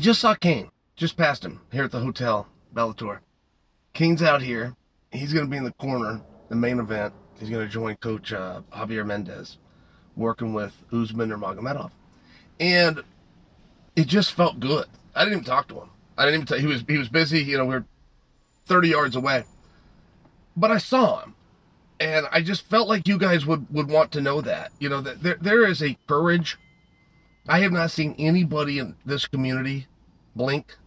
just saw Cain. Just passed him here at the hotel, Bellator. Cain's out here. He's going to be in the corner, the main event. He's going to join Coach Javier Mendez, working with Usman or Magomedov. And it just felt good. I didn't even talk to him. I didn't even tell, he was busy. You know, we were 30 yards away. But I saw him. And I just felt like you guys would want to know that. You know, that there is a courage. I have not seen anybody in this community blink.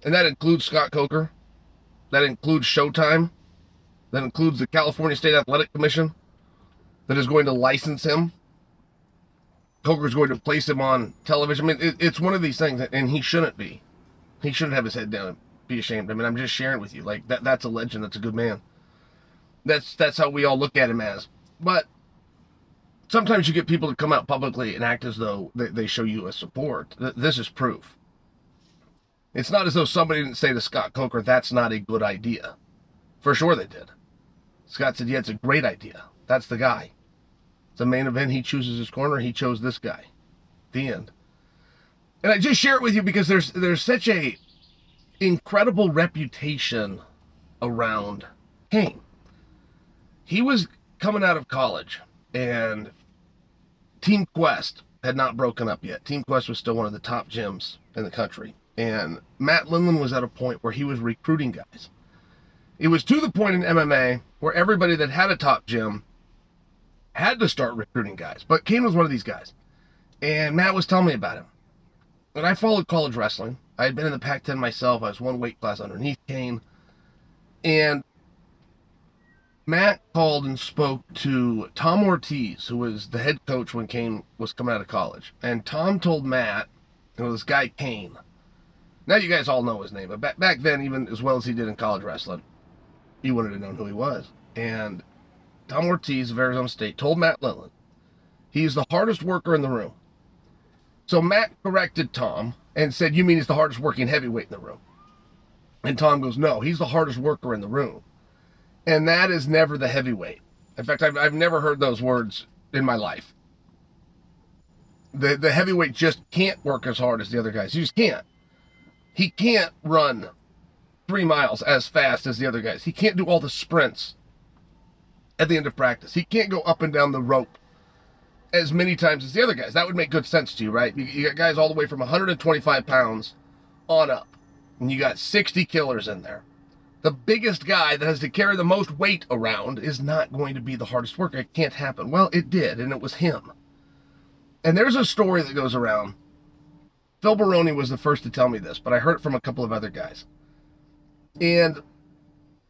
And that includes Scott Coker. That includes Showtime. That includes the California State Athletic Commission that is going to license him. Coker's going to place him on television. I mean, it's one of these things, and he shouldn't be. He shouldn't have his head down and be ashamed. I mean, I'm just sharing with you. Like, that's a legend. That's a good man. That's how we all look at him as. But sometimes you get people to come out publicly and act as though they show you a support. This is proof. It's not as though somebody didn't say to Scott Coker, that's not a good idea. For sure they did. Scott said, yeah, it's a great idea. That's the guy. It's a main event. He chooses his corner. He chose this guy. The end. And I just share it with you because there's such a incredible reputation around Cain. He was coming out of college, and Team Quest had not broken up yet. Team Quest was still one of the top gyms in the country. And Matt Lindland was at a point where he was recruiting guys. It was to the point in MMA where everybody that had a top gym had to start recruiting guys. But Cain was one of these guys. And Matt was telling me about him. And I followed college wrestling. I had been in the Pac-10 myself. I was one weight class underneath Cain. And Matt called and spoke to Tom Ortiz, who was the head coach when Cain was coming out of college. And Tom told Matt, this guy Cain. Now you guys all know his name, but back then, even as well as he did in college wrestling, you wouldn't have known who he was. And Tom Ortiz of Arizona State told Matt Lindland, he's the hardest worker in the room. So Matt corrected Tom and said, you mean he's the hardest working heavyweight in the room? And Tom goes, no, he's the hardest worker in the room. And that is never the heavyweight. In fact, I've never heard those words in my life. The heavyweight just can't work as hard as the other guys. He just can't. He can't run 3 miles as fast as the other guys. He can't do all the sprints at the end of practice. He can't go up and down the rope as many times as the other guys. That would make good sense to you, right? You got guys all the way from 125 pounds on up. And you got 60 killers in there. The biggest guy that has to carry the most weight around is not going to be the hardest worker. It can't happen. Well, it did, and it was him. And there's a story that goes around. Phil Baroni was the first to tell me this, but I heard it from a couple of other guys. And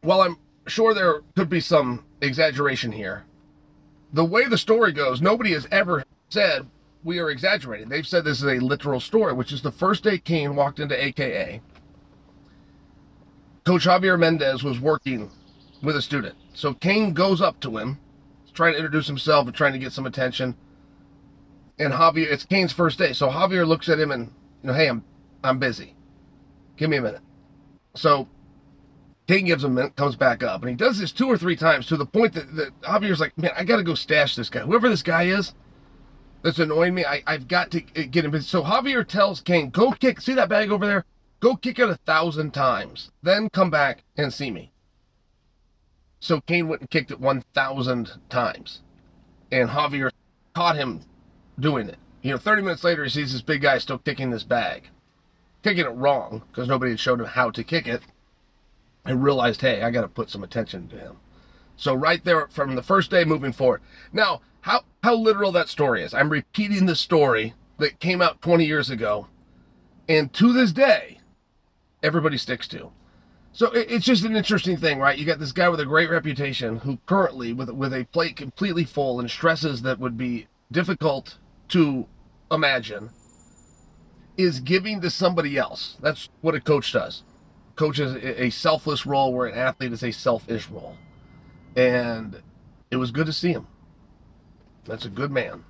while I'm sure there could be some exaggeration here, the way the story goes, nobody has ever said we are exaggerating. They've said this is a literal story, which is the first day Cain walked into AKA. Coach Javier Mendez was working with a student. So Cain goes up to him, trying to introduce himself and trying to get some attention. And Javier, it's Cain's first day. So Javier looks at him and, hey, I'm busy. Give me a minute. So Cain gives him a minute, comes back up. And he does this 2 or 3 times to the point that Javier's like, man, I got to go stash this guy. Whoever this guy is that's annoying me, I've got to get him busy. So Javier tells Cain, go kick, see that bag over there? Go kick it 1,000 times. Then come back and see me. So Cain went and kicked it 1,000 times. And Javier caught him doing it. 30 minutes later, he sees this big guy still kicking this bag. Kicking it wrong, because nobody had showed him how to kick it. And realized, hey, I got to put some attention to him. So right there, from the first day moving forward. Now, how literal that story is. I'm repeating the story that came out 20 years ago. And to this day, everybody sticks to. So it's just an interesting thing, right? You got this guy with a great reputation who currently, with a plate completely full and stresses that would be difficult to imagine, is giving to somebody else. That's what a coach does. Coach is a selfless role where an athlete is a selfish role. And it was good to see him. That's a good man.